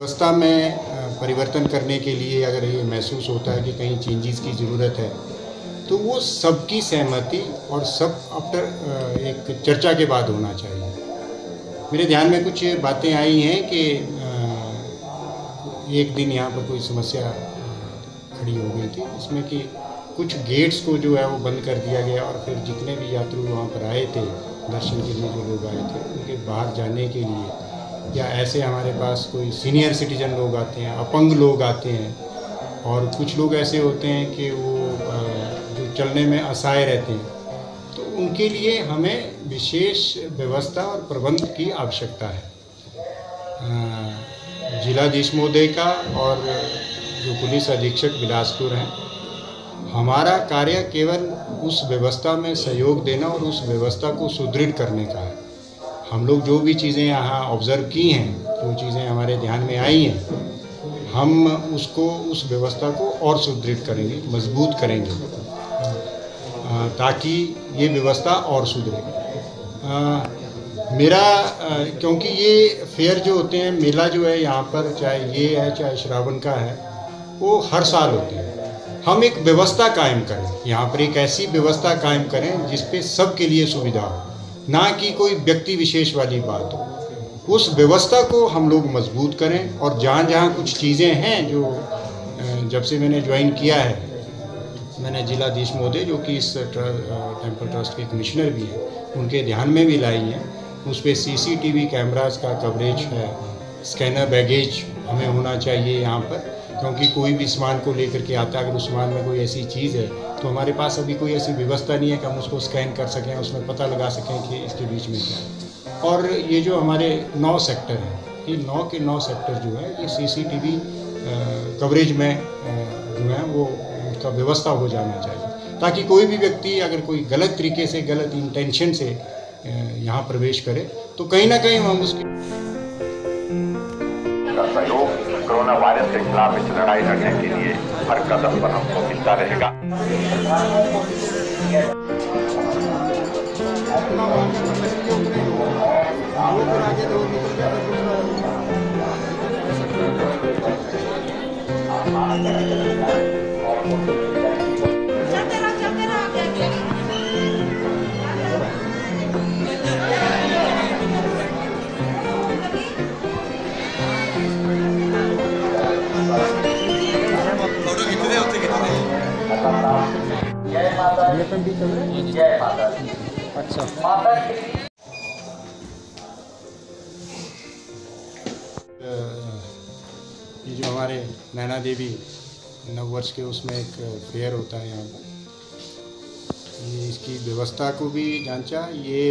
व्यवस्था में परिवर्तन करने के लिए अगर ये महसूस होता है कि कहीं चेंजेस की ज़रूरत है, तो वो सबकी सहमति और सब आफ्टर एक चर्चा के बाद होना चाहिए। मेरे ध्यान में कुछ बातें आई हैं कि एक दिन यहाँ पर कोई समस्या खड़ी हो गई थी, जिसमें कि कुछ गेट्स को जो है वो बंद कर दिया गया और फिर जितने भी यात्री वहाँ पर आए थे, दर्शन के लिए जो लोग आए थे, उनके बाहर जाने के लिए या ऐसे हमारे पास कोई सीनियर सिटीजन लोग आते हैं, अपंग लोग आते हैं और कुछ लोग ऐसे होते हैं कि वो जो चलने में असहाय रहते हैं, तो उनके लिए हमें विशेष व्यवस्था और प्रबंध की आवश्यकता है। जिलाधीश महोदय का और जो पुलिस अधीक्षक बिलासपुर हैं, हमारा कार्य केवल उस व्यवस्था में सहयोग देना और उस व्यवस्था को सुदृढ़ करने का है। हम लोग जो भी चीज़ें यहाँ ऑब्ज़र्व की हैं, जो चीज़ें हमारे ध्यान में आई हैं, हम उसको उस व्यवस्था को और सुदृढ़ करेंगे, मजबूत करेंगे ताकि ये व्यवस्था और सुधरे। क्योंकि ये फेयर जो होते हैं, मेला जो है यहाँ पर, चाहे ये है चाहे श्रावण का है, वो हर साल होते हैं। हम एक व्यवस्था कायम करें, यहाँ पर एक ऐसी व्यवस्था कायम करें जिस पे सबके लिए सुविधा हो, ना कि कोई व्यक्ति विशेष वाली बात हो। उस व्यवस्था को हम लोग मजबूत करें और जहाँ जहाँ कुछ चीज़ें हैं जो जब से मैंने ज्वाइन किया है, मैंने जिलाधीश महोदय जो कि इस टेम्पल ट्रस्ट के कमिश्नर भी हैं, उनके ध्यान में भी लाई हैं। उस पर सीसीटीवी कैमरास का कवरेज है, स्कैनर बैगेज हमें होना चाहिए यहाँ पर, क्योंकि कोई भी सामान को लेकर के आता है, अगर उस सामान में कोई ऐसी चीज़ है तो हमारे पास अभी कोई ऐसी व्यवस्था नहीं है कि हम उसको स्कैन कर सकें, उसमें पता लगा सकें कि इसके बीच में क्या है। और ये जो हमारे 9 सेक्टर हैं, ये 9 के 9 सेक्टर जो है ये सीसीटीवी कवरेज में जो है वो उसका व्यवस्था हो जाना चाहिए, ताकि कोई भी व्यक्ति अगर कोई गलत तरीके से, गलत इंटेंशन से यहाँ प्रवेश करे तो कहीं ना कहीं हम उसके सहयोग कोरोना वायरस के खिलाफ इस लड़ाई लड़ने के लिए हर कदम पर हमको मिलता रहेगा। जय माता दी। अच्छा, ये जो हमारे नैना देवी नववर्ष के उसमें एक फेयर होता है यहाँ पर, ये इसकी व्यवस्था को भी जांचा। ये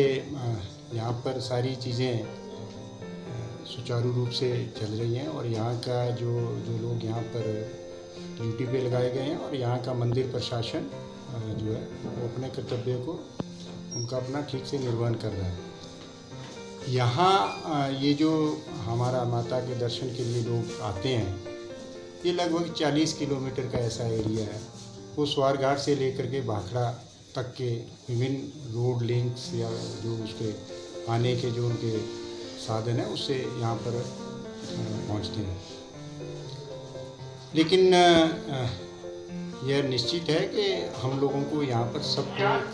यहाँ पर सारी चीज़ें सुचारू रूप से चल रही हैं और यहाँ का जो लोग यहाँ पर ड्यूटी पे लगाए गए हैं और यहाँ का मंदिर प्रशासन जो है वो अपने कर्तव्य को उनका अपना ठीक से निर्वहन कर रहा है। यहाँ ये जो हमारा माता के दर्शन के लिए लोग आते हैं, ये लगभग 40 किलोमीटर का ऐसा एरिया है। वो स्वारघाट से लेकर के भाखड़ा तक के विभिन्न रोड लिंक्स या जो उसके आने के जो उनके साधन है उससे यहाँ पर पहुँचते हैं। लेकिन यह निश्चित है कि हम लोगों को यहाँ पर सबको एक